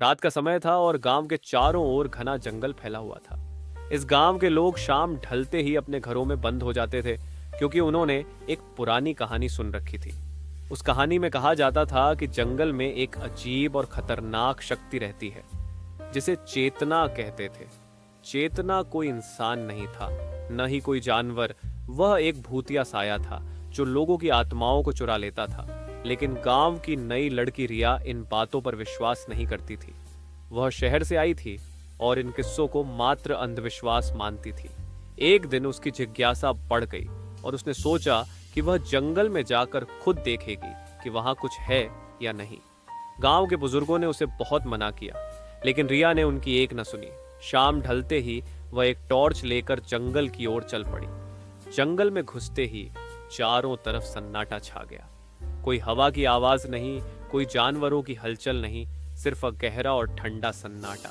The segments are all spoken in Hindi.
रात का समय था और गांव के चारों ओर घना जंगल फैला हुआ था। इस गांव के लोग शाम ढलते ही अपने घरों में बंद हो जाते थे, क्योंकि उन्होंने एक पुरानी कहानी सुन रखी थी। उस कहानी में कहा जाता था कि जंगल में एक अजीब और खतरनाक शक्ति रहती है, जिसे चेतना कहते थे। चेतना कोई इंसान नहीं था, न ही कोई जानवर। वह एक भूतिया साया था जो लोगों की आत्माओं को चुरा लेता था। लेकिन गांव की नई लड़की रिया इन बातों पर विश्वास नहीं करती थी। वह शहर से आई थी और इन किस्सों को मात्र अंधविश्वास मानती थी। एक दिन उसकी जिज्ञासा बढ़ गई और उसने सोचा कि वह जंगल में जाकर खुद देखेगी कि वहां कुछ है या नहीं। गांव के बुजुर्गों ने उसे बहुत मना किया, लेकिन रिया ने उनकी एक न सुनी। शाम ढलते ही वह एक टॉर्च लेकर जंगल की ओर चल पड़ी। जंगल में घुसते ही चारों तरफ सन्नाटा छा गया। कोई हवा की आवाज नहीं, कोई जानवरों की हलचल नहीं, सिर्फ गहरा और ठंडा सन्नाटा।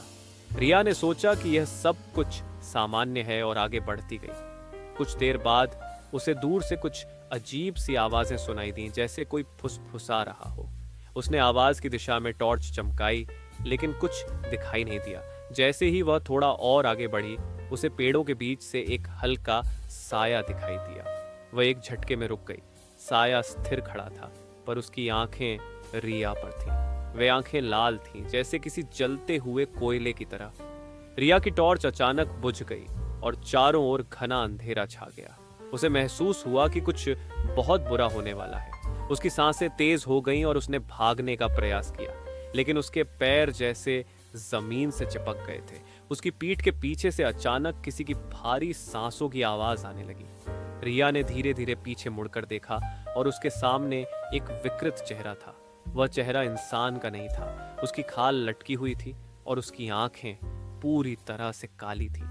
रिया ने सोचा कि यह सब कुछ सामान्य है और आगे बढ़ती गई। कुछ देर बाद उसे दूर से कुछ अजीब सी आवाजें सुनाई दी, जैसे कोई फुसफुसा रहा हो। उसने आवाज की दिशा में टॉर्च चमकाई, लेकिन कुछ दिखाई नहीं दिया। जैसे ही वह थोड़ा और आगे बढ़ी, उसे पेड़ों के बीच से एक हल्का साया दिखाई दिया। वह एक झटके में रुक गई। साया स्थिर खड़ा था, पर उसकी आंखें रिया पर थीं। वे आंखें लाल थीं, जैसे किसी जलते हुए कोयले की तरह। रिया की टॉर्च अचानक बुझ गई और चारों ओर घना अंधेरा छा गया। उसे महसूस हुआ कि कुछ बहुत बुरा होने वाला है। उसकी सांसें तेज हो गईं और उसने भागने का प्रयास किया, लेकिन उसके पैर जैसे जमीन से चिपक गए थे। उसकी पीठ के पीछे से अचानक किसी की भारी सांसों की आवाज आने लगी। रिया ने धीरे धीरे पीछे मुड़कर देखा और उसके सामने एक विकृत चेहरा था। वह चेहरा इंसान का नहीं था। उसकी खाल लटकी हुई थी और उसकी आंखें पूरी तरह से काली थी।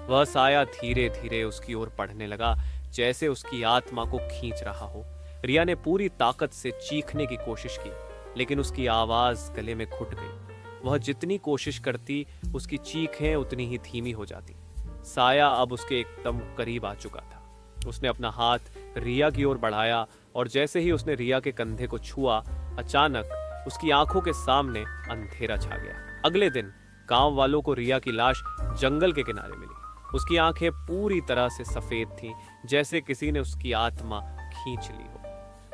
वह साया धीरे धीरे उसकी ओर बढ़ने लगा, जैसे उसकी आत्मा को खींच रहा हो। रिया ने पूरी ताकत से चीखने की कोशिश की, लेकिन उसकी आवाज गले में घुट गई। वह जितनी कोशिश करती, उसकी चीखें उतनी ही धीमी हो जाती। साया अब उसके एकदम करीब आ चुका था। उसने अपना हाथ रिया की ओर बढ़ाया और जैसे ही उसने रिया के कंधे को छुआ, अचानक उसकी आंखों के सामने अंधेरा छा गया। अगले दिन गांव वालों को रिया की लाश जंगल के किनारे मिली। उसकी आंखें पूरी तरह से सफेद थीं, जैसे किसी ने उसकी आत्मा खींच ली हो।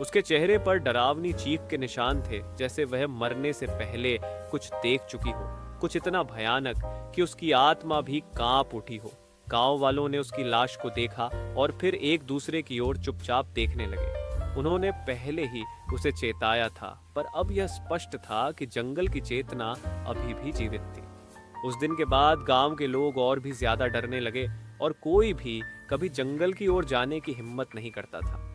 उसके चेहरे पर डरावनी चीख के निशान थे, जैसे वह मरने से पहले कुछ देख चुकी हो, कुछ इतना भयानक कि उसकी आत्मा भी कांप उठी हो। गांव वालों ने उसकी लाश को देखा और फिर एक दूसरे की ओर चुपचाप देखने लगे। उन्होंने पहले ही उसे चेताया था, पर अब यह स्पष्ट था कि जंगल की चेतना अभी भी जीवित थी। उस दिन के बाद गांव के लोग और भी ज्यादा डरने लगे और कोई भी कभी जंगल की ओर जाने की हिम्मत नहीं करता था।